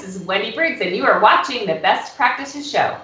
This is Wendy Briggs, and you are watching the Best Practices Show.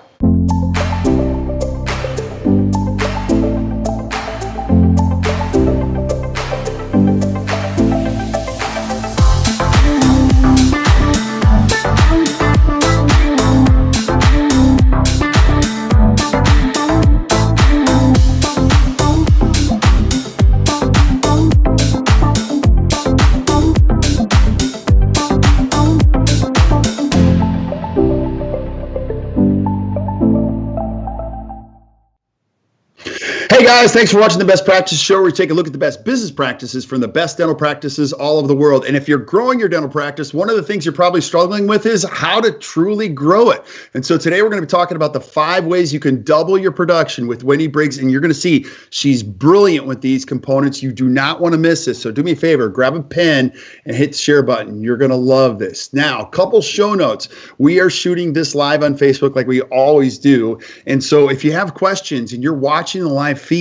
Hey guys, thanks for watching the Best Practices Show, where we take a look at the best business practices from the best dental practices all over the world. And if you're growing your dental practice, one of the things you're probably struggling with is how to truly grow it. And so today we're going to be talking about the 5 ways you can double your production with Wendy Briggs. And you're going to see she's brilliant with these components. You do not want to miss this. So do me a favor, grab a pen and hit the share button. You're going to love this. Now, a couple show notes. We are shooting this live on Facebook like we always do. And so if you have questions and you're watching the live feed,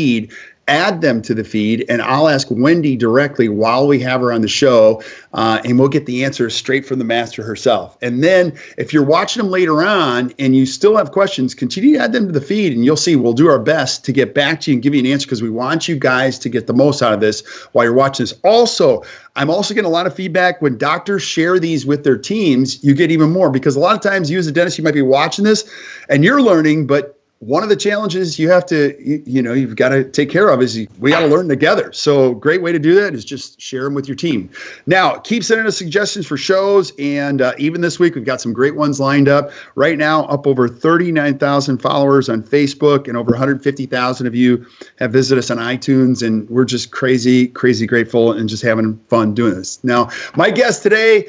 add them to the feed, and I'll ask Wendy directly while we have her on the show, and we'll get the answers straight from the master herself. And then if you're watching them later on and you still have questions, continue to add them to the feed, and you'll see we'll do our best to get back to you and give you an answer, because we want you guys to get the most out of this while you're watching this. Also, I'm also getting a lot of feedback when doctors share these with their teams. You get even more, because a lot of times you as a dentist, you might be watching this and you're learning, but one of the challenges you have to, you've got to take care of is we got to learn together. So great way to do that is just share them with your team. Now, keep sending us suggestions for shows. And even this week, we've got some great ones lined up. Right now, up over 39,000 followers on Facebook, and over 150,000 of you have visited us on iTunes. And we're just crazy, crazy grateful and just having fun doing this. Now, my guest today,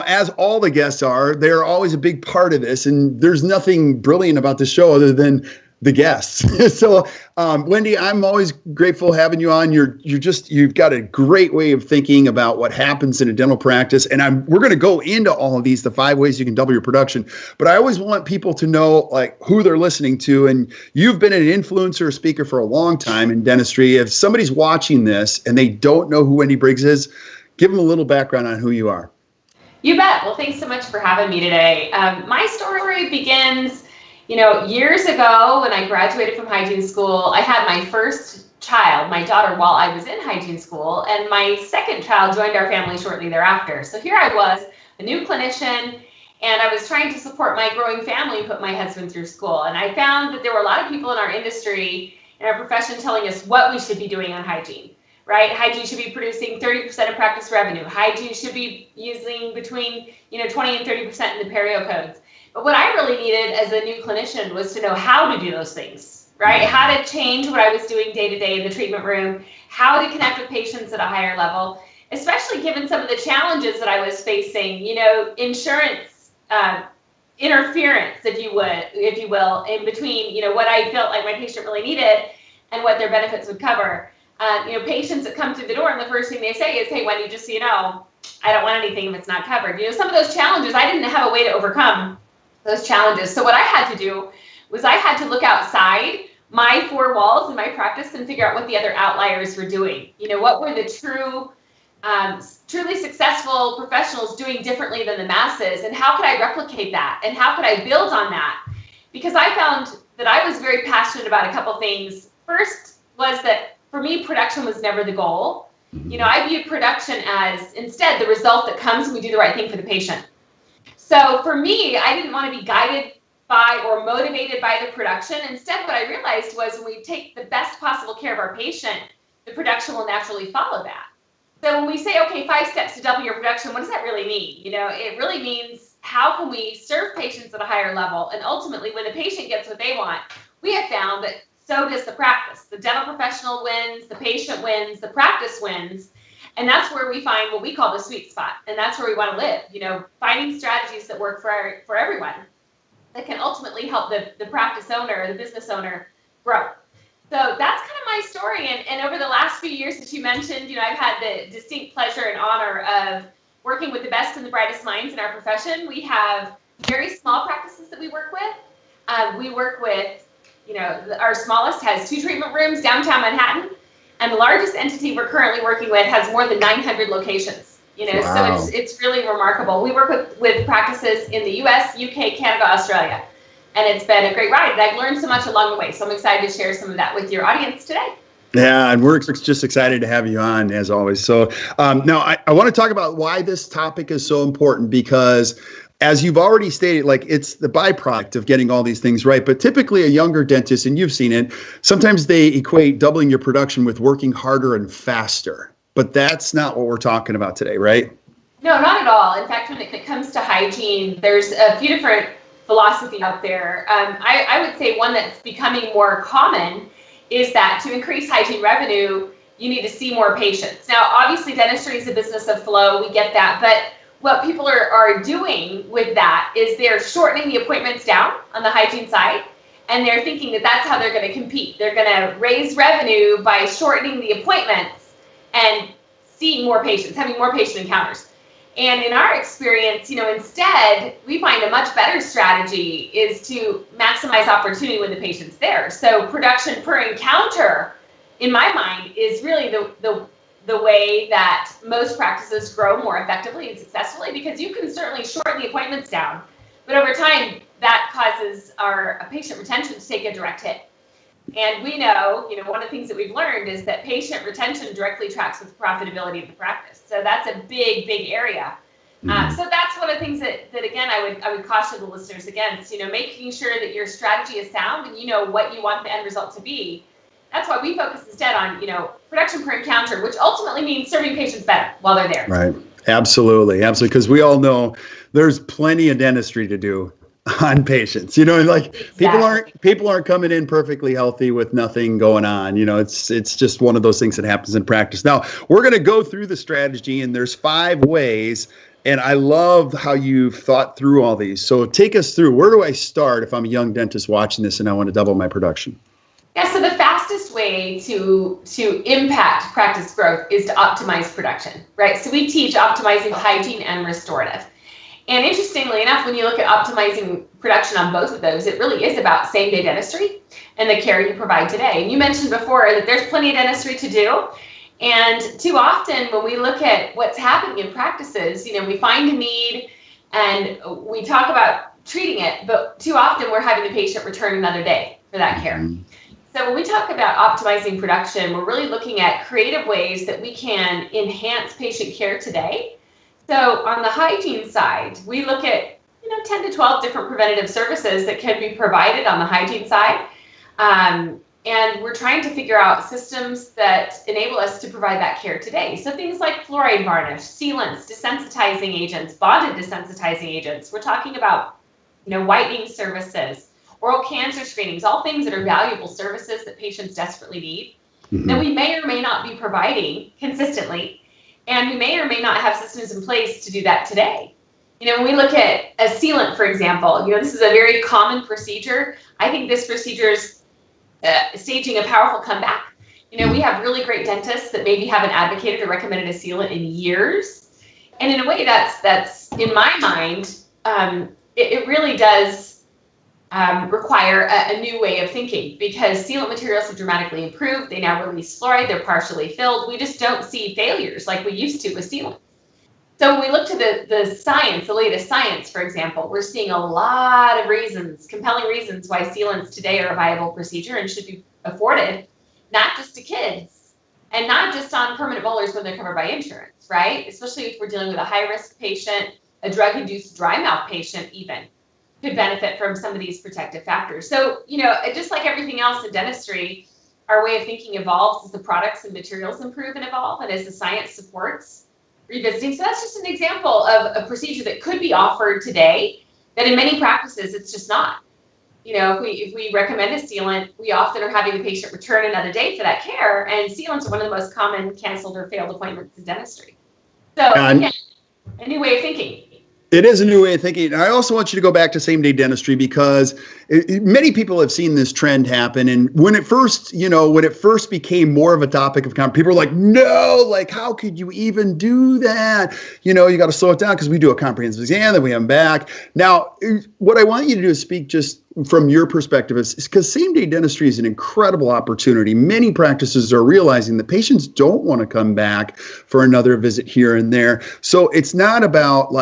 as all the guests are, they're always a big part of this, and there's nothing brilliant about this show other than the guests. So, Wendy, I'm always grateful having you on. You've got a great way of thinking about what happens in a dental practice, and we're going to go into all of these, the 5 ways you can double your production. But I always want people to know who they're listening to, and you've been an influencer, speaker for a long time in dentistry. If somebody's watching this and they don't know who Wendy Briggs is, give them a little background on who you are. You bet. Well, thanks so much for having me today. My story begins, years ago when I graduated from hygiene school. I had my first child, my daughter, while I was in hygiene school, and my second child joined our family shortly thereafter. So here I was, a new clinician, and I was trying to support my growing family and put my husband through school. And I found that there were a lot of people in our industry, in our profession, telling us what we should be doing on hygiene. Right? Hygiene should be producing 30% of practice revenue. Hygiene should be using between 20 and 30% in the perio codes. But what I really needed as a new clinician was to know how to do those things, right? How to change what I was doing day to day in the treatment room, how to connect with patients at a higher level, especially given some of the challenges that I was facing, insurance interference, if you will, in between, what I felt like my patient really needed and what their benefits would cover. Patients that come through the door and the first thing they say is, "Hey, Wendy, just so you know, I don't want anything if it's not covered." Some of those challenges, I didn't have a way to overcome those challenges. So what I had to do was I had to look outside my 4 walls in my practice and figure out what the other outliers were doing. What were the truly successful professionals doing differently than the masses, and how could I replicate that, and how could I build on that? Because I found that I was very passionate about a couple things. First was that for me, production was never the goal. I viewed production as instead the result that comes when we do the right thing for the patient. So for me, I didn't want to be guided by or motivated by the production. Instead, what I realized was when we take the best possible care of our patient, the production will naturally follow that. So when we say, okay, 5 steps to double your production, what does that really mean? It really means how can we serve patients at a higher level? And ultimately, when the patient gets what they want, we have found that so does the practice. The dental professional wins, the patient wins, the practice wins. And that's where we find what we call the sweet spot. And that's where we want to live, finding strategies that work for everyone that can ultimately help the practice owner, the business owner grow. So that's kind of my story. And over the last few years that you mentioned, I've had the distinct pleasure and honor of working with the best and the brightest minds in our profession. We have very small practices that we work with. We work with our smallest has 2 treatment rooms downtown Manhattan, and the largest entity we're currently working with has more than 900 locations. Wow. So it's really remarkable. We work with practices in the US, UK, Canada, Australia, and it's been a great ride. And I've learned so much along the way. So I'm excited to share some of that with your audience today. Yeah, and we're just excited to have you on as always. So now I want to talk about why this topic is so important, because as you've already stated, like, it's the byproduct of getting all these things right. But typically a younger dentist, and you've seen it, sometimes they equate doubling your production with working harder and faster. But that's not what we're talking about today, right? No, not at all. In fact, when it comes to hygiene, there's a few different philosophies out there. I would say one that's becoming more common is that to increase hygiene revenue, you need to see more patients. Now, obviously, dentistry is a business of flow. We get that. But what people are doing with that is they're shortening the appointments down on the hygiene side, and they're thinking that that's how they're going to compete. They're going to raise revenue by shortening the appointments and seeing more patients, having more patient encounters. And in our experience, instead, we find a much better strategy is to maximize opportunity when the patient's there. So production per encounter, in my mind, is really the way that most practices grow more effectively and successfully, because you can certainly shorten the appointments down, but over time, that causes our patient retention to take a direct hit. And we know, one of the things that we've learned is that patient retention directly tracks with profitability of the practice. So that's a big, big area. So that's one of the things that again, I would caution the listeners against, making sure that your strategy is sound and you know what you want the end result to be. That's why we focus instead on, production per encounter, which ultimately means serving patients better while they're there. Right. Absolutely. Absolutely. Because we all know there's plenty of dentistry to do on patients, Exactly. people aren't coming in perfectly healthy with nothing going on. It's just one of those things that happens in practice. Now we're going to go through the strategy, and there's 5 ways. And I love how you've thought through all these. So take us through, where do I start if I'm a young dentist watching this and I want to double my production? Yeah, so the fastest way to impact practice growth is to optimize production, right? So we teach optimizing hygiene and restorative. And interestingly enough, when you look at optimizing production on both of those, it really is about same-day dentistry and the care you provide today. And you mentioned before that there's plenty of dentistry to do. And too often when we look at what's happening in practices, we find a need and we talk about treating it, but too often we're having the patient return another day for that care. So when we talk about optimizing production, we're really looking at creative ways that we can enhance patient care today. So on the hygiene side, we look at 10 to 12 different preventative services that can be provided on the hygiene side. And we're trying to figure out systems that enable us to provide that care today. So things like fluoride varnish, sealants, desensitizing agents, bonded desensitizing agents. We're talking about whitening services, oral cancer screenings, all things that are valuable services that patients desperately need, that we may or may not be providing consistently. And we may or may not have systems in place to do that today. When we look at a sealant, for example, this is a very common procedure. I think this procedure is staging a powerful comeback. We have really great dentists that maybe haven't advocated or recommended a sealant in years. And in a way that's in my mind, it really does require a new way of thinking, because sealant materials have dramatically improved. They now release fluoride. They're partially filled. We just don't see failures like we used to with sealant. So when we look to the science, the latest science, for example, we're seeing a lot of reasons, compelling reasons why sealants today are a viable procedure and should be afforded, not just to kids and not just on permanent molars when they're covered by insurance, right? Especially if we're dealing with a high-risk patient, a drug-induced dry mouth patient even could benefit from some of these protective factors. So, just like everything else in dentistry, our way of thinking evolves as the products and materials improve and evolve, and as the science supports revisiting. So that's just an example of a procedure that could be offered today that in many practices it's just not. If we recommend a sealant, we often are having the patient return another day for that care, and sealants are one of the most common canceled or failed appointments in dentistry. So again, a new way of thinking. It is a new way of thinking. And I also want you to go back to same day dentistry because many people have seen this trend happen. And when it first became more of a topic of conversation, people were like, no, like, how could you even do that? You got to slow it down because we do a comprehensive exam, then we have them back. Now, what I want you to do is speak just from your perspective is because same day dentistry is an incredible opportunity. Many practices are realizing that patients don't want to come back for another visit here and there. So it's not about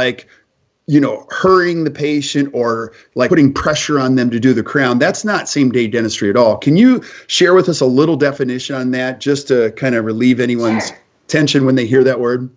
hurrying the patient or like putting pressure on them to do the crown. That's not same day dentistry at all. Can you share with us a little definition on that just to kind of relieve anyone's tension when they hear that word?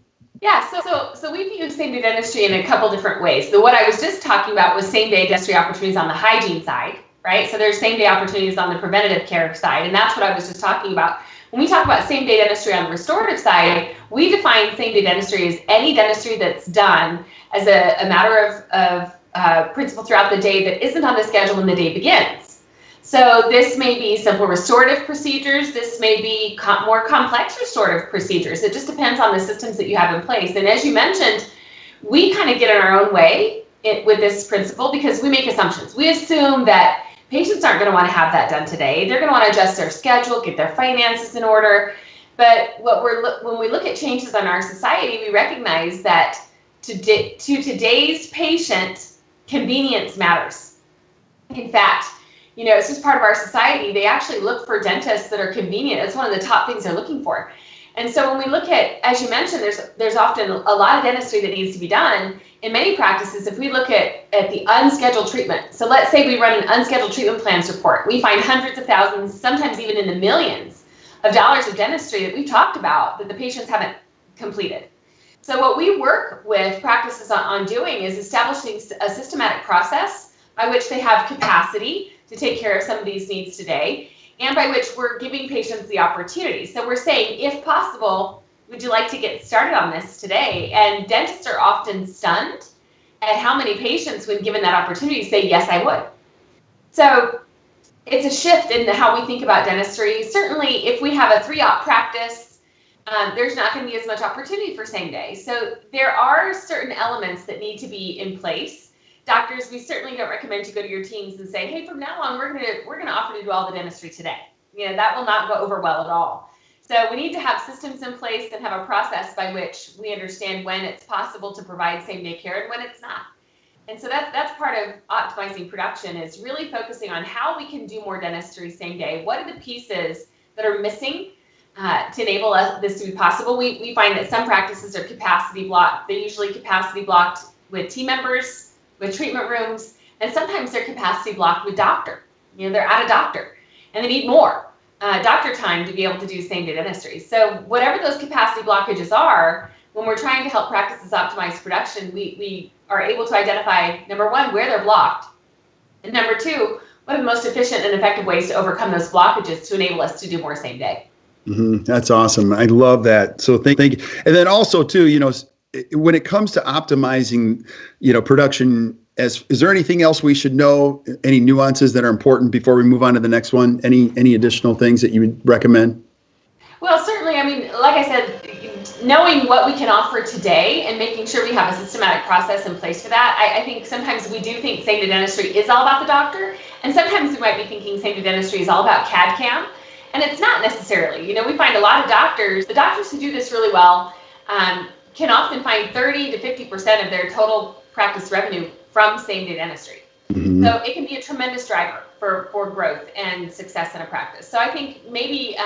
Yeah, so we view same day dentistry in a couple different ways. What I was just talking about was same day dentistry opportunities on the hygiene side, right? So there's same day opportunities on the preventative care side, and that's what I was just talking about. When we talk about same day dentistry on the restorative side, we define same day dentistry as any dentistry that's done as a matter of principle throughout the day that isn't on the schedule when the day begins. So this may be simple restorative procedures. This may be more complex restorative procedures. It just depends on the systems that you have in place. And as you mentioned, we kind of get in our own way with this principle because we make assumptions. We assume that patients aren't going to want to have that done today. They're going to want to adjust their schedule, get their finances in order. But when we look at changes in our society, we recognize that to today's patient, convenience matters. In fact, it's just part of our society. They actually look for dentists that are convenient. It's one of the top things they're looking for. And so when we look at, as you mentioned, there's often a lot of dentistry that needs to be done. In many practices, if we look at the unscheduled treatment, so let's say we run an unscheduled treatment plans report, we find hundreds of thousands, sometimes even in the millions of dollars of dentistry that we've talked about that the patients haven't completed. So what we work with practices on doing is establishing a systematic process by which they have capacity to take care of some of these needs today, and by which we're giving patients the opportunity. So we're saying, if possible, would you like to get started on this today? And dentists are often stunned at how many patients, when given that opportunity, say, yes, I would. So it's a shift in how we think about dentistry. Certainly, if we have a 3-op practice, there's not going to be as much opportunity for same day. So there are certain elements that need to be in place. Doctors, we certainly don't recommend you go to your teams and say, hey, from now on, we're going to offer to do all the dentistry today. That will not go over well at all. So we need to have systems in place and have a process by which we understand when it's possible to provide same day care and when it's not. And so that's part of optimizing production, is really focusing on how we can do more dentistry same day. What are the pieces that are missing to enable this to be possible? We find that some practices are capacity blocked. They're usually capacity blocked with team members, with treatment rooms, and sometimes they're capacity blocked with doctor. They're out of doctor, and they need more doctor time to be able to do same-day dentistry. So whatever those capacity blockages are, when we're trying to help practices optimize production, we are able to identify, number one, where they're blocked, and number two, what are the most efficient and effective ways to overcome those blockages to enable us to do more same day. Mm-hmm. That's awesome. I love that. So thank you. And then also too, when it comes to optimizing, production, is there anything else we should know? Any nuances that are important before we move on to the next one? Any additional things that you would recommend? Well, certainly. I mean, like I said, knowing what we can offer today and making sure we have a systematic process in place for that. I think sometimes we do think same-day dentistry is all about the doctor, and sometimes we might be thinking same-day dentistry is all about CAD/CAM, and it's not necessarily. We find a lot of doctors, the doctors who do this really well, can often find 30 to 50% of their total practice revenue from same-day dentistry. Mm-hmm. So it can be a tremendous driver for growth and success in a practice. So I think maybe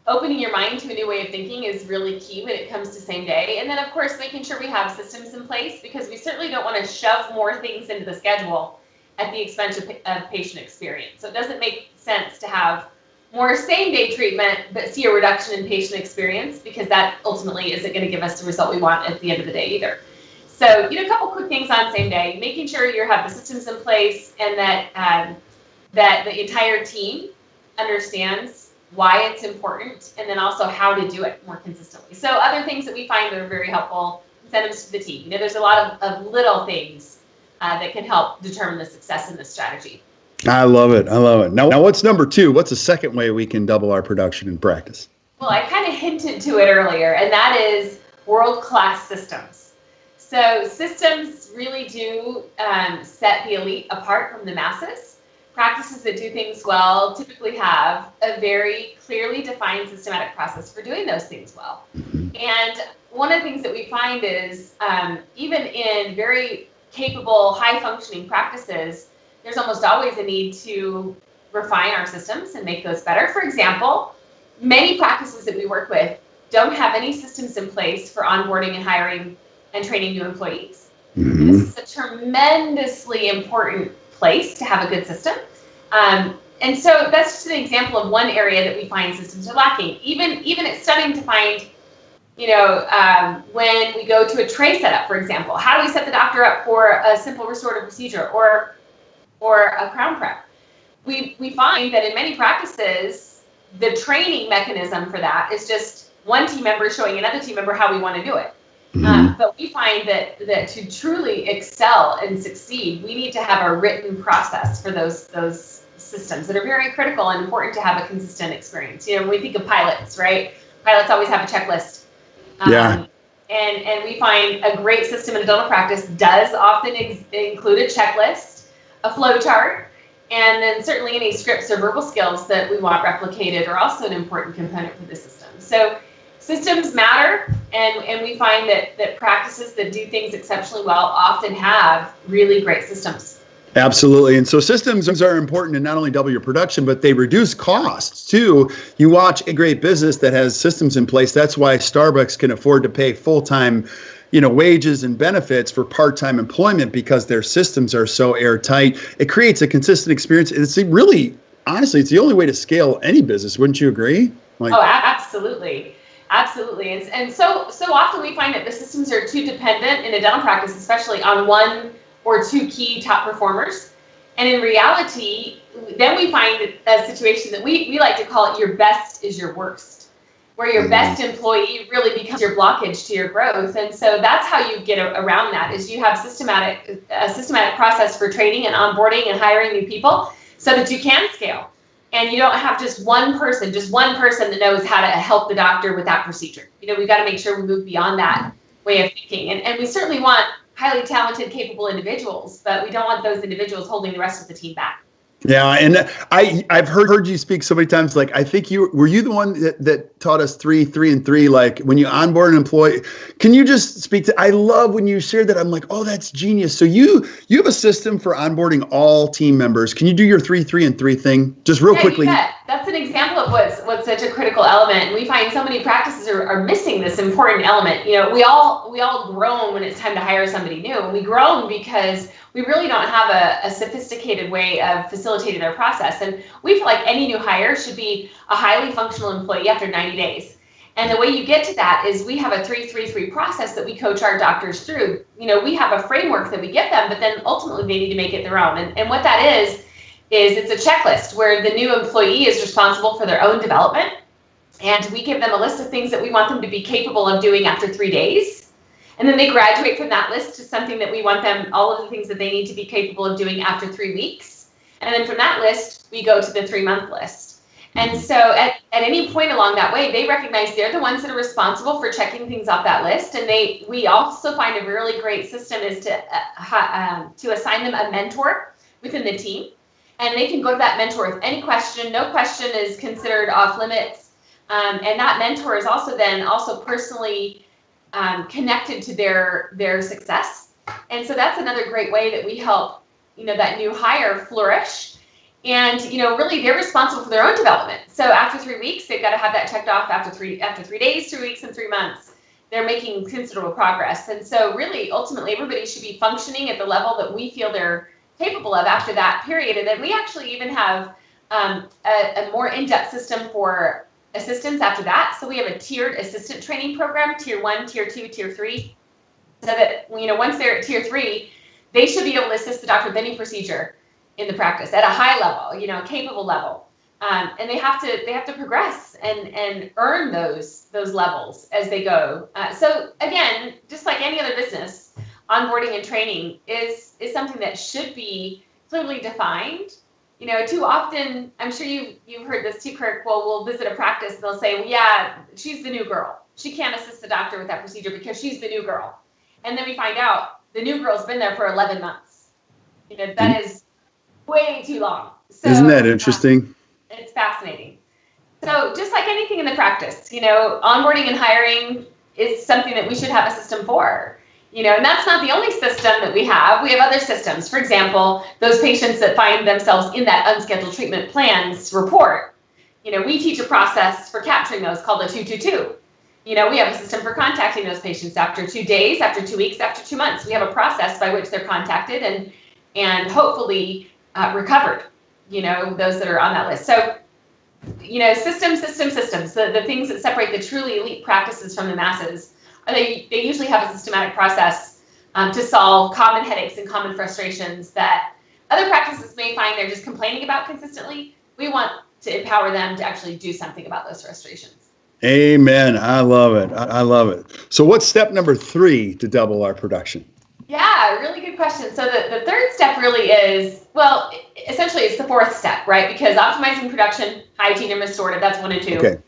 opening your mind to a new way of thinking is really key when it comes to same day. And then, of course, making sure we have systems in place, because we certainly don't want to shove more things into the schedule at the expense of patient experience. So it doesn't make sense to have more same-day treatment, but see a reduction in patient experience, because that ultimately isn't going to give us the result we want at the end of the day either. So, a couple quick things on same day: making sure you have the systems in place, and that that the entire team understands why it's important, and then also how to do it more consistently. So other things that we find that are very helpful: incentives to the team. There's a lot of little things that can help determine the success in this strategy. I love it. Now what's number 2? What's the second way we can double our production in practice? Well, I kind of hinted to it earlier, and that is world-class systems. So systems really do set the elite apart from the masses. Practices that do things well typically have a very clearly defined systematic process for doing those things well. And one of the things that we find is even in very capable, high-functioning practices, there's almost always a need to refine our systems and make those better. For example, many practices that we work with don't have any systems in place for onboarding and hiring and training new employees. Mm-hmm. This is a tremendously important place to have a good system. And so that's just an example of one area that we find systems are lacking. Even it's stunning to find, when we go to a tray setup, for example, how do we set the doctor up for a simple restorative procedure or a crown prep? We find that in many practices, the training mechanism for that is just one team member showing another team member how we want to do it. Mm-hmm. But we find that to truly excel and succeed, we need to have a written process for those systems that are very critical and important to have a consistent experience. When we think of pilots, right? Pilots always have a checklist. And we find a great system in a dental practice does often include a checklist, a flow chart, and then certainly any scripts or verbal skills that we want replicated are also an important component for the system. So systems matter, and we find that practices that do things exceptionally well often have really great systems. Absolutely. And so systems are important to not only double your production, but they reduce costs too. You watch a great business that has systems in place. That's why Starbucks can afford to pay full-time, wages and benefits for part-time employment, because their systems are so airtight. It creates a consistent experience. It's really, honestly, it's the only way to scale any business. Wouldn't you agree? Absolutely. Absolutely. And so often we find that the systems are too dependent in a dental practice, especially on one or two key top performers. And in reality, then we find a situation that we like to call it your best is your worst, where your best employee really becomes your blockage to your growth. And so that's how you get around that, is you have a systematic process for training and onboarding and hiring new people so that you can scale. And you don't have just one person that knows how to help the doctor with that procedure. We've got to make sure we move beyond that way of thinking. And we certainly want highly talented, capable individuals, but we don't want those individuals holding the rest of the team back. Yeah, and I've heard you speak so many times. Like, I think were you the one that taught us 3, 3, and 3? Like, when you onboard an employee, can you just speak to? I love when you shared that. I'm like, oh, that's genius. So you have a system for onboarding all team members. Can you do your 3, 3, and 3 thing just real quickly? Yeah, that's an example of what's such a critical element. And we find so many practices are missing this important element. We all groan when it's time to hire somebody new, and we groan because we really don't have a sophisticated way of facilitating their process. And we feel like any new hire should be a highly functional employee after 90 days. And the way you get to that is we have a 3-3-3 process that we coach our doctors through. We have a framework that we give them, but then ultimately they need to make it their own. And what that is it's a checklist where the new employee is responsible for their own development. And we give them a list of things that we want them to be capable of doing after 3 days. And then they graduate from that list to something that we want them, all of the things that they need to be capable of doing after 3 weeks. And then from that list, we go to the 3-month list. And so at any point along that way, they recognize they're the ones that are responsible for checking things off that list. And we also find a really great system is to assign them a mentor within the team. And they can go to that mentor with any question. No question is considered off limits. And that mentor is also personally connected to their success. And so that's another great way that we help, that new hire flourish. And, really they're responsible for their own development. So after 3 weeks, they've got to have that checked off. After 3 days, 3 weeks, and 3 months, they're making considerable progress. And so really, ultimately, everybody should be functioning at the level that we feel they're capable of after that period. And then we actually even have a more in-depth system for assistants after that. So we have a tiered assistant training program, tier 1, tier 2, tier 3, so that, once they're at tier 3, they should be able to assist the doctor with any procedure in the practice at a high level, capable level. And they have to progress and earn those levels as they go. So again, just like any other business, onboarding and training is something that should be clearly defined. Too often, I'm sure you've heard this too, Kirk. Well, we'll visit a practice and they'll say, well, yeah, she's the new girl. She can't assist the doctor with that procedure because she's the new girl. And then we find out the new girl's been there for 11 months. That is way too long. So, isn't that interesting? It's fascinating. So just like anything in the practice, onboarding and hiring is something that we should have a system for. And that's not the only system that we have. We have other systems. For example, those patients that find themselves in that unscheduled treatment plans report. We teach a process for capturing those called the 222. We have a system for contacting those patients after 2 days, after 2 weeks, after 2 months. We have a process by which they're contacted and hopefully recovered, those that are on that list. So, systems. The things that separate the truly elite practices from the masses are they usually have a systematic process to solve common headaches and common frustrations that other practices may find they're just complaining about consistently. We want to empower them to actually do something about those frustrations. Amen. I love it. I love it. So what's step number 3 to double our production? Yeah, really good question. So the third step really is, well, essentially it's the fourth step, right? Because optimizing production, hygiene, and restorative, that's 1 and 2. Okay.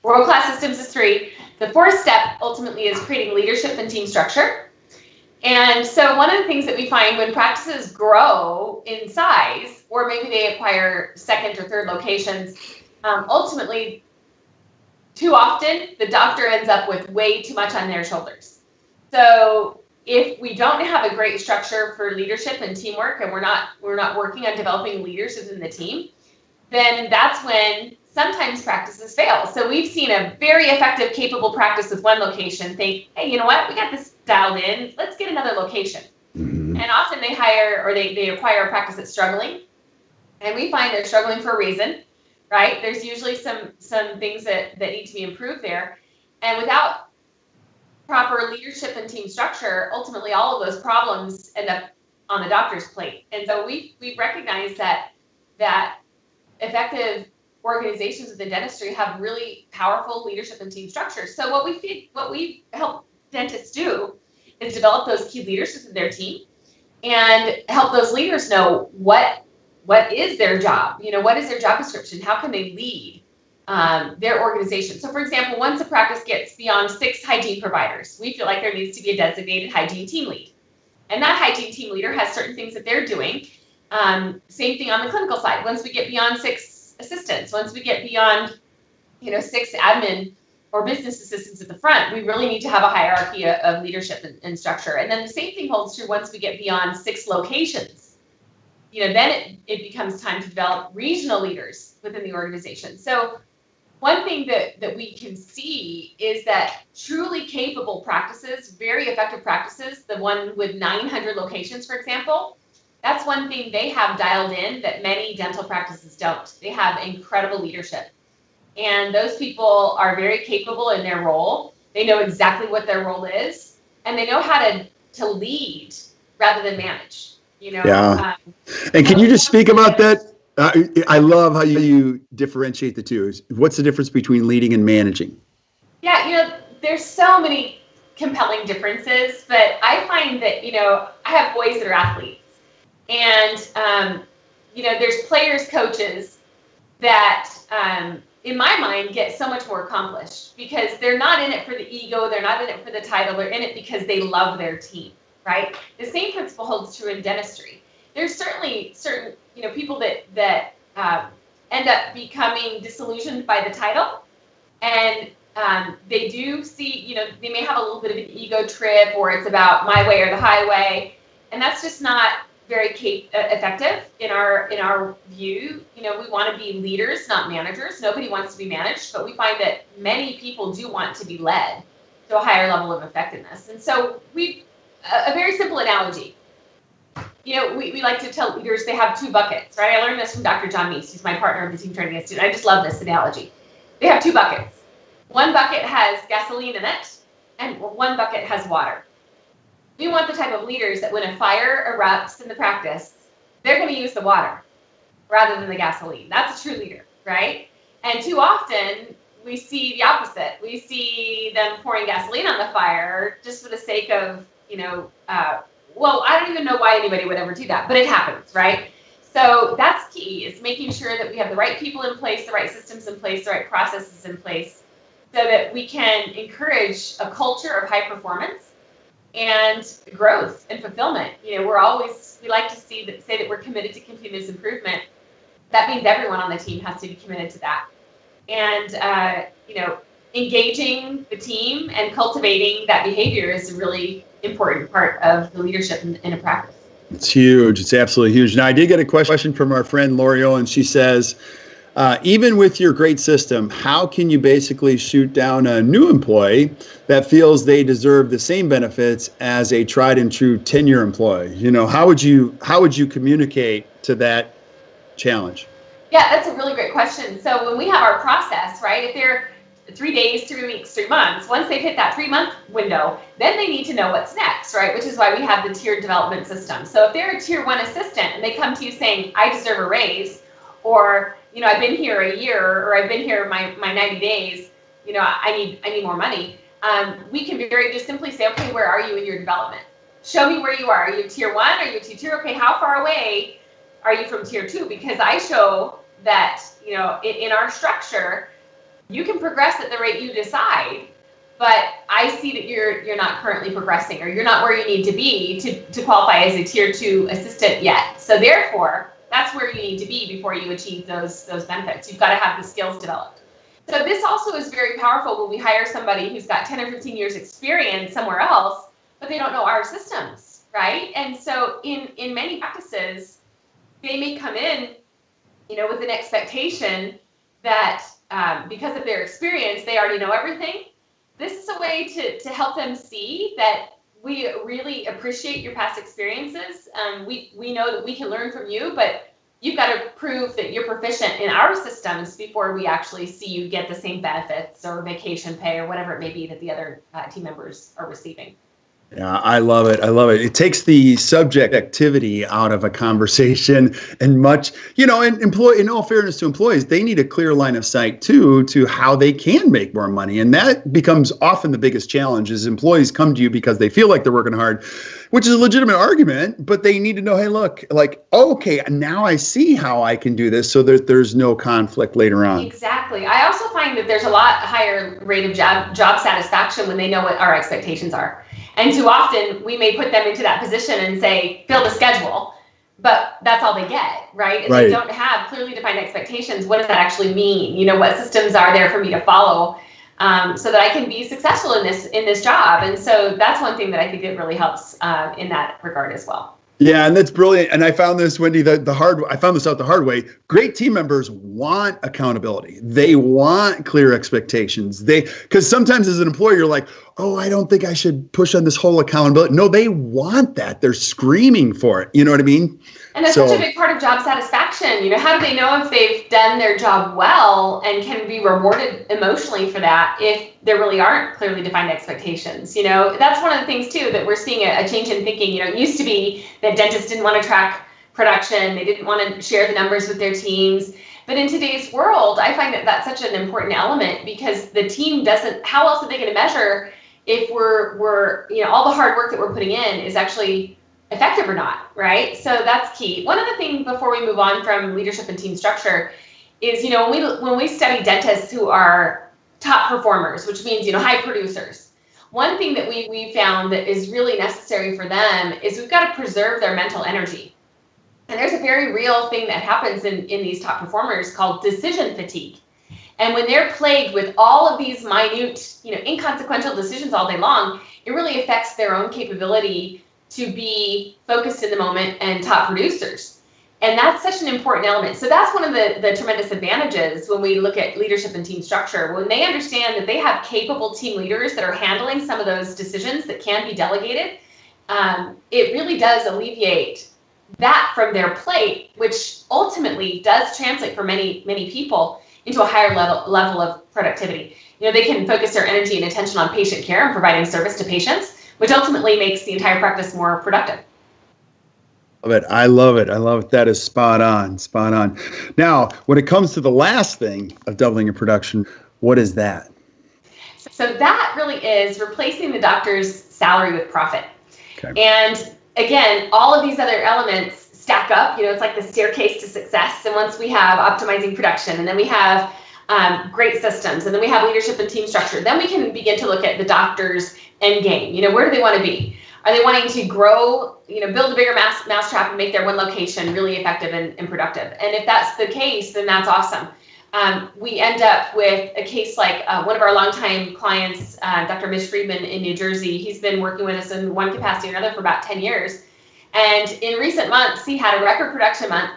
World-class systems is 3. The fourth step ultimately is creating leadership and team structure. And so one of the things that we find when practices grow in size, or maybe they acquire second or third locations, ultimately, too often, the doctor ends up with way too much on their shoulders. So if we don't have a great structure for leadership and teamwork, and we're not working on developing leaders within the team, then that's when sometimes practices fail. So we've seen a very effective, capable practice with one location think, hey, you know what? We got this dialed in. Let's get another location. Mm-hmm. And often they hire or they acquire a practice that's struggling. And we find they're struggling for a reason, right? There's usually some things that need to be improved there. And without proper leadership and team structure, ultimately all of those problems end up on the doctor's plate. And so we've recognized that effective organizations within dentistry have really powerful leadership and team structures. So what we help dentists do is develop those key leaders within their team and help those leaders know what is their job, what is their job description, how can they lead their organization. So for example, once a practice gets beyond 6 hygiene providers, we feel like there needs to be a designated hygiene team lead. And that hygiene team leader has certain things that they're doing. Same thing on the clinical side. Once we get beyond 6 assistants, once we get beyond 6 admin or business assistants at the front, we really need to have a hierarchy of leadership and structure. And then the same thing holds true once we get beyond 6 locations. Then it becomes time to develop regional leaders within the organization. So one thing that we can see is that truly capable practices, very effective practices, the one with 900 locations, for example, that's one thing they have dialed in that many dental practices don't. They have incredible leadership. And those people are very capable in their role. They know exactly what their role is, and they know how to lead rather than manage. Yeah. And can you just speak about that? I love how you differentiate the two. What's the difference between leading and managing? Yeah, there's so many compelling differences, but I find that, I have boys that are athletes. And, there's players, coaches that, in my mind, get so much more accomplished because they're not in it for the ego. They're not in it for the title. They're in it because they love their team, right? The same principle holds true in dentistry. There's certainly certain, people that end up becoming disillusioned by the title. And they do see, they may have a little bit of an ego trip or it's about my way or the highway. And that's just not very effective in our view. We want to be leaders, not managers. Nobody wants to be managed, but we find that many people do want to be led to a higher level of effectiveness. And so a very simple analogy. We like to tell leaders they have 2 buckets, right? I learned this from Dr. John Meese, who's my partner of the Team Training Institute. I just love this analogy. They have 2 buckets. One bucket has gasoline in it, and one bucket has water. We want the type of leaders that when a fire erupts in the practice, they're going to use the water rather than the gasoline. That's a true leader, right? And too often, we see the opposite. We see them pouring gasoline on the fire just for the sake of, well, I don't even know why anybody would ever do that, but it happens, right? So that's key, is making sure that we have the right people in place, the right systems in place, the right processes in place, so that we can encourage a culture of high performance and growth and fulfillment. We like to say that we're committed to continuous improvement. That means everyone on the team has to be committed to that. And, engaging the team and cultivating that behavior is a really important part of the leadership in a practice. It's huge. It's absolutely huge. Now, I did get a question from our friend L'Oreal, and she says, even with your great system, how can you basically shoot down a new employee that feels they deserve the same benefits as a tried and true 10-year employee? How would you communicate to that challenge? Yeah, that's a really great question. So when we have our process, right, if they're 3 days, 3 weeks, 3 months, once they've hit that 3-month window, then they need to know what's next, right? Which is why we have the tiered development system. So if they're a tier 1 assistant and they come to you saying, I deserve a raise, or, I've been here a year, or I've been here my 90 days, I need more money. We can very just simply say, okay, where are you in your development? Show me where you are. Are you tier 1? Are you tier 2? Okay, how far away are you from tier 2? Because I show that, in our structure, you can progress at the rate you decide, but I see that you're not currently progressing, or you're not where you need to be to qualify as a tier 2 assistant yet. So therefore, that's where you need to be before you achieve those benefits. You've got to have the skills developed. So this also is very powerful when we hire somebody who's got 10 or 15 years experience somewhere else, but they don't know our systems, right? And so in many practices, they may come in, with an expectation that because of their experience, they already know everything. This is a way to help them see that we really appreciate your past experiences. We know that we can learn from you, but you've got to prove that you're proficient in our systems before we actually see you get the same benefits or vacation pay or whatever it may be that the other team members are receiving. Yeah, I love it. I love it. It takes the subjectivity out of a conversation, and much, in all fairness to employees, they need a clear line of sight too to how they can make more money. And that becomes often the biggest challenge is employees come to you because they feel like they're working hard, which is a legitimate argument, but they need to know, hey, look, okay, now I see how I can do this so that there's no conflict later on. Exactly. I also find that there's a lot higher rate of job satisfaction when they know what our expectations are. And too often we may put them into that position and say, fill the schedule, but that's all they get, right? And They don't have clearly defined expectations. What does that actually mean? What systems are there for me to follow so that I can be successful in this job? And so that's one thing that I think it really helps in that regard as well. Yeah, and that's brilliant. And I found this, Wendy, I found this out the hard way. Great team members want accountability. They want clear expectations. Because sometimes as an employer, you're like, oh, I don't think I should push on this whole accountability. No, they want that. They're screaming for it. You know what I mean? And that's such a big part of job satisfaction. How do they know if they've done their job well and can be rewarded emotionally for that if there really aren't clearly defined expectations? That's one of the things too that we're seeing a change in thinking. It used to be that dentists didn't want to track production. They didn't want to share the numbers with their teams. But in today's world, I find that that's such an important element because the team doesn't, how else are they going to measure if we're all the hard work that we're putting in is actually effective or not, right? So that's key. One other thing before we move on from leadership and team structure is, when we study dentists who are top performers, which means, high producers, one thing that we found that is really necessary for them is we've got to preserve their mental energy. And there's a very real thing that happens in these top performers called decision fatigue. And when they're plagued with all of these minute, inconsequential decisions all day long, it really affects their own capability to be focused in the moment and top producers. And that's such an important element. So that's one of the tremendous advantages when we look at leadership and team structure. When they understand that they have capable team leaders that are handling some of those decisions that can be delegated, it really does alleviate that from their plate, which ultimately does translate for many, many people into a higher level of productivity. They can focus their energy and attention on patient care and providing service to patients, which ultimately makes the entire practice more productive. I love it. That is spot on. Now, when it comes to the last thing of doubling your production, what is that? So that really is replacing the doctor's salary with profit. Okay. And again, all of these other elements stack up. It's like the staircase to success. And once we have optimizing production, and then we have great systems, and then we have leadership and team structure, then we can begin to look at the doctor's end game. Where do they want to be? Are they wanting to grow, build a bigger mousetrap and make their one location really effective and productive? And if that's the case, then that's awesome. We end up with a case like one of our longtime clients, Dr. Mitch Friedman in New Jersey. He's been working with us in one capacity or another for about 10 years. And in recent months, he had a record production month.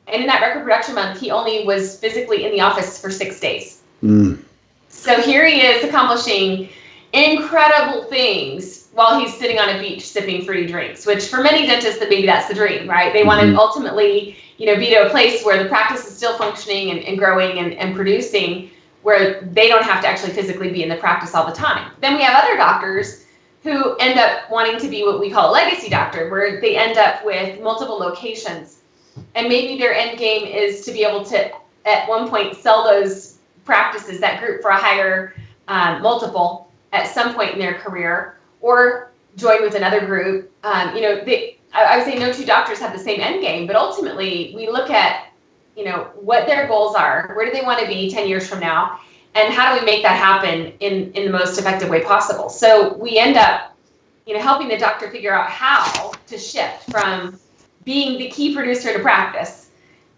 And in that record production month, he only was physically in the office for 6 days. So here he is accomplishing incredible things while he's sitting on a beach sipping fruity drinks, which for many dentists, maybe that's the dream, right? They want to ultimately, be to a place where the practice is still functioning and growing and producing, where they don't have to actually physically be in the practice all the time. Then we have other doctors who end up wanting to be what we call a legacy doctor, where they end up with multiple locations. And maybe their end game is to be able to, at one point, sell those practices, that group, for a higher multiple at some point in their career, or join with another group. I would say no two doctors have the same end game, but ultimately we look at, what their goals are, where do they want to be 10 years from now, and how do we make that happen in the most effective way possible? So we end up, helping the doctor figure out how to shift from being the key producer in a practice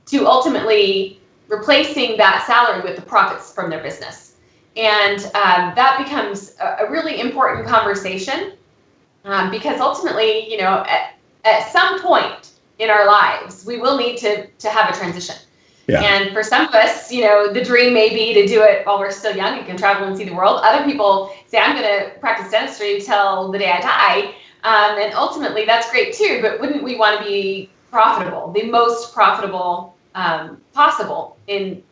to ultimately replacing that salary with the profits from their business. And that becomes a really important conversation because ultimately, at some point in our lives, we will need to have a transition. Yeah. And for some of us, the dream may be to do it while we're still young and can travel and see the world. Other people say, I'm going to practice dentistry till the day I die. And ultimately, that's great too. But wouldn't we want to be profitable, the most profitable possible in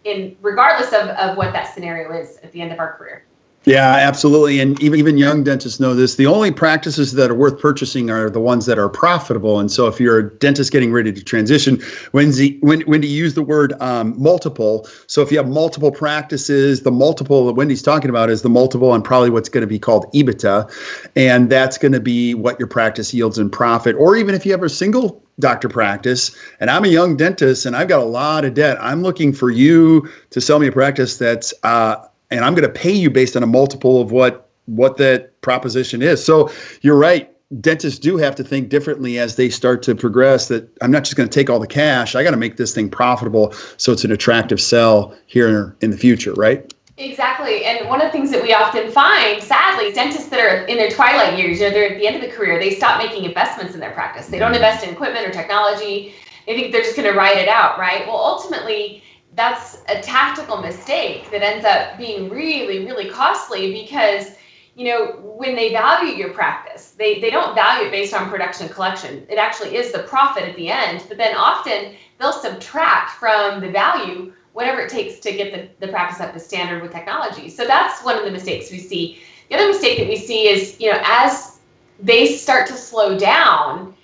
regardless of what that scenario is at the end of our career? Yeah, absolutely. And even young dentists know this. The only practices that are worth purchasing are the ones that are profitable. And so if you're a dentist getting ready to transition, Wendy used the word multiple. So if you have multiple practices, the multiple that Wendy's talking about is the multiple on probably what's going to be called EBITDA. And that's going to be what your practice yields in profit. Or even if you have a single doctor practice and I'm a young dentist and I've got a lot of debt, I'm looking for you to sell me a practice that's and I'm going to pay you based on a multiple of what that proposition is. So you're right. Dentists do have to think differently as they start to progress, that I'm not just going to take all the cash. I got to make this thing profitable so it's an attractive sell here in the future, right? Exactly. And one of the things that we often find, sadly, dentists that are in their twilight years, they're at the end of the career, they stop making investments in their practice. They don't invest in equipment or technology. They think they're just going to ride it out, right? Well, ultimately, that's a tactical mistake that ends up being really, really costly because, when they value your practice, they don't value it based on production and collection. It actually is the profit at the end, but then often they'll subtract from the value whatever it takes to get the practice up to standard with technology. So that's one of the mistakes we see. The other mistake that we see is, as they start to slow down,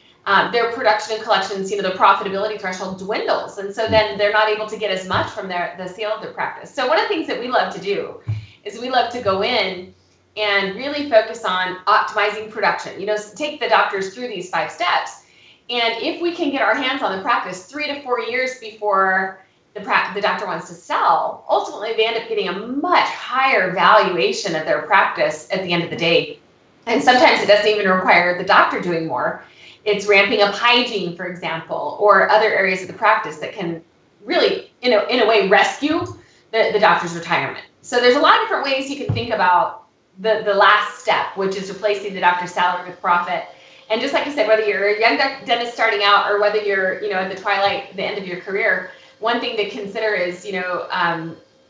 their production and collections, the profitability threshold dwindles. And so then they're not able to get as much from the sale of their practice. So one of the things that we love to do is we love to go in and really focus on optimizing production, take the doctors through these 5 steps. And if we can get our hands on the practice 3 to 4 years before the doctor wants to sell, ultimately they end up getting a much higher valuation of their practice at the end of the day. And sometimes it doesn't even require the doctor doing more. It's ramping up hygiene, for example, or other areas of the practice that can really, in a way, rescue the doctor's retirement. So there's a lot of different ways you can think about the last step, which is replacing the doctor's salary with profit. And just like you said, whether you're a young dentist starting out or whether you're, at the twilight, the end of your career, one thing to consider is,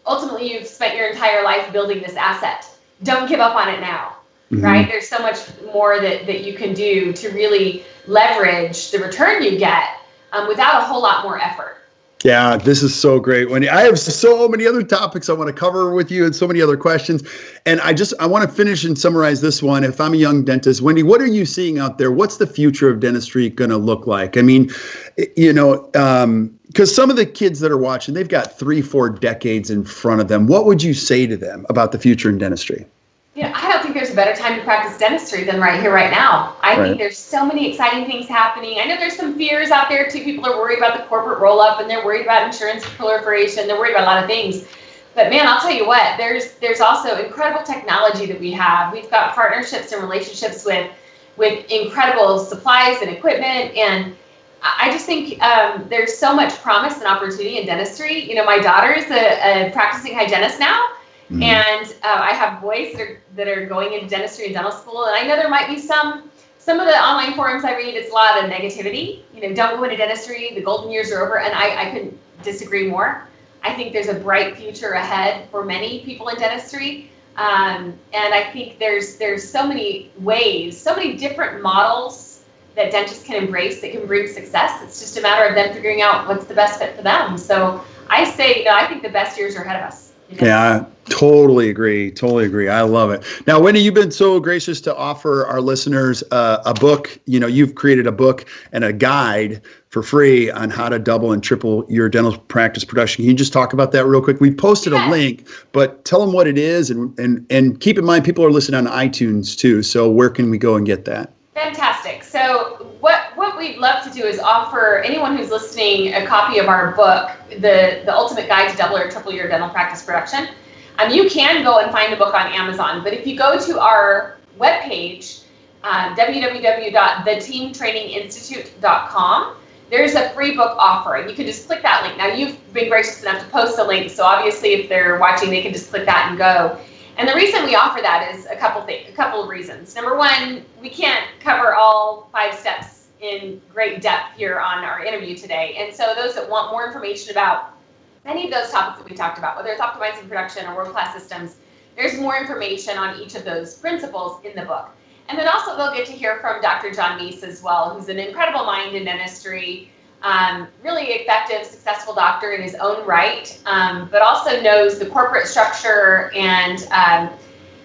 ultimately you've spent your entire life building this asset. Don't give up on it now. Mm-hmm. Right? There's so much more that you can do to really leverage the return you get without a whole lot more effort. Yeah, this is so great, Wendy. I have so many other topics I want to cover with you and so many other questions. And I want to finish and summarize this one. If I'm a young dentist, Wendy, what are you seeing out there? What's the future of dentistry going to look like? I mean, because some of the kids that are watching, they've got 3-4 decades in front of them. What would you say to them about the future in dentistry? I don't think there's a better time to practice dentistry than right here, right now. I think there's so many exciting things happening. I know there's some fears out there too. People are worried about the corporate roll-up and they're worried about insurance proliferation. They're worried about a lot of things. But man, I'll tell you what, there's also incredible technology that we have. We've got partnerships and relationships with with incredible supplies and equipment. And I just think there's so much promise and opportunity in dentistry. You know, my daughter is a practicing hygienist now, and I have boys that are going into dentistry and dental school. And I know there might be some of the online forums I read, it's a lot of negativity. You know, don't go into dentistry, the golden years are over. And I couldn't disagree more. I think there's a bright future ahead for many people in dentistry. And I think there's so many ways, so many different models that dentists can embrace that can bring success. It's just a matter of them figuring out what's the best fit for them. So I say, I think the best years are ahead of us. Yeah, totally agree. Totally agree. I love it. Now, Wendy, you've been so gracious to offer our listeners a book. You know, you've created a book and a guide for free on how to double and triple your dental practice production. Can you just talk about that real quick? We posted a link, but tell them what it is, and keep in mind people are listening on iTunes too. So where can we go and get that? Fantastic. So what we'd love to do is offer anyone who's listening a copy of our book, the Ultimate Guide to Double or Triple Your Dental Practice Production. You can go and find the book on Amazon, but if you go to our webpage, www.theteamtraininginstitute.com, there's a free book offer, and you can just click that link. Now, you've been gracious enough to post a link, so obviously if they're watching, they can just click that and go. And the reason we offer that is a couple of reasons. Number one, we can't cover all 5 steps in great depth here on our interview today. And so those that want more information about any of those topics that we talked about, whether it's optimizing production or world-class systems, there's more information on each of those principles in the book. And then also they'll get to hear from Dr. John Meese as well, who's an incredible mind in dentistry, really effective, successful doctor in his own right, but also knows the corporate structure and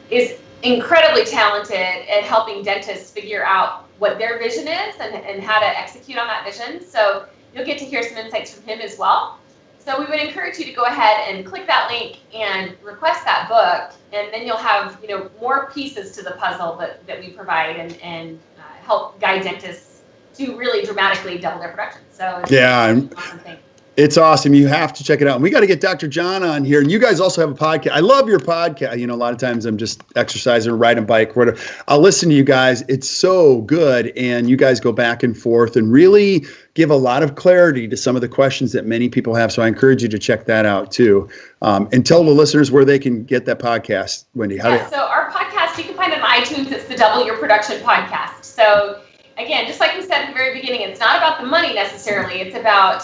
is incredibly talented at helping dentists figure out what their vision is and how to execute on that vision. So you'll get to hear some insights from him as well. So we would encourage you to go ahead and click that link and request that book, and then you'll have more pieces to the puzzle that we provide and help guide dentists to really dramatically double their production. So it's an awesome thing. It's awesome. You have to check it out. And we got to get Dr. John on here. And you guys also have a podcast. I love your podcast. A lot of times I'm just exercising or riding a bike, whatever. I'll listen to you guys. It's so good. And you guys go back and forth and really give a lot of clarity to some of the questions that many people have. So I encourage you to check that out too. And tell the listeners where they can get that podcast, Wendy. So our podcast, you can find it on iTunes. It's the Double Your Production podcast. So again, just like we said at the very beginning, it's not about the money necessarily. It's about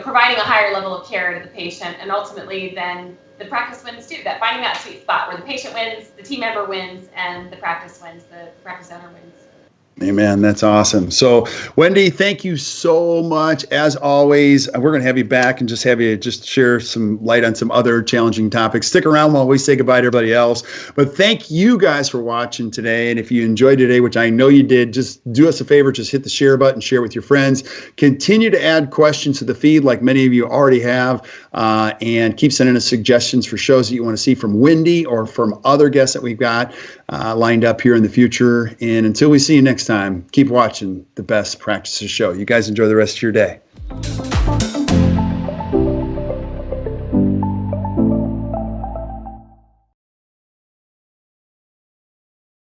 providing a higher level of care to the patient, and ultimately then the practice wins too. That finding that sweet spot where the patient wins, the team member wins, and the practice wins, the practice owner wins. Amen. That's awesome. So, Wendy, thank you so much. As always, we're going to have you back and just have you just share some light on some other challenging topics. Stick around while we say goodbye to everybody else. But thank you guys for watching today. And if you enjoyed today, which I know you did, just do us a favor. Just hit the share button, share with your friends. Continue to add questions to the feed like many of you already have. And keep sending us suggestions for shows that you want to see from Wendy or from other guests that we've got lined up here in the future. And until we see you next time, keep watching the Best Practices Show. You guys enjoy the rest of your day.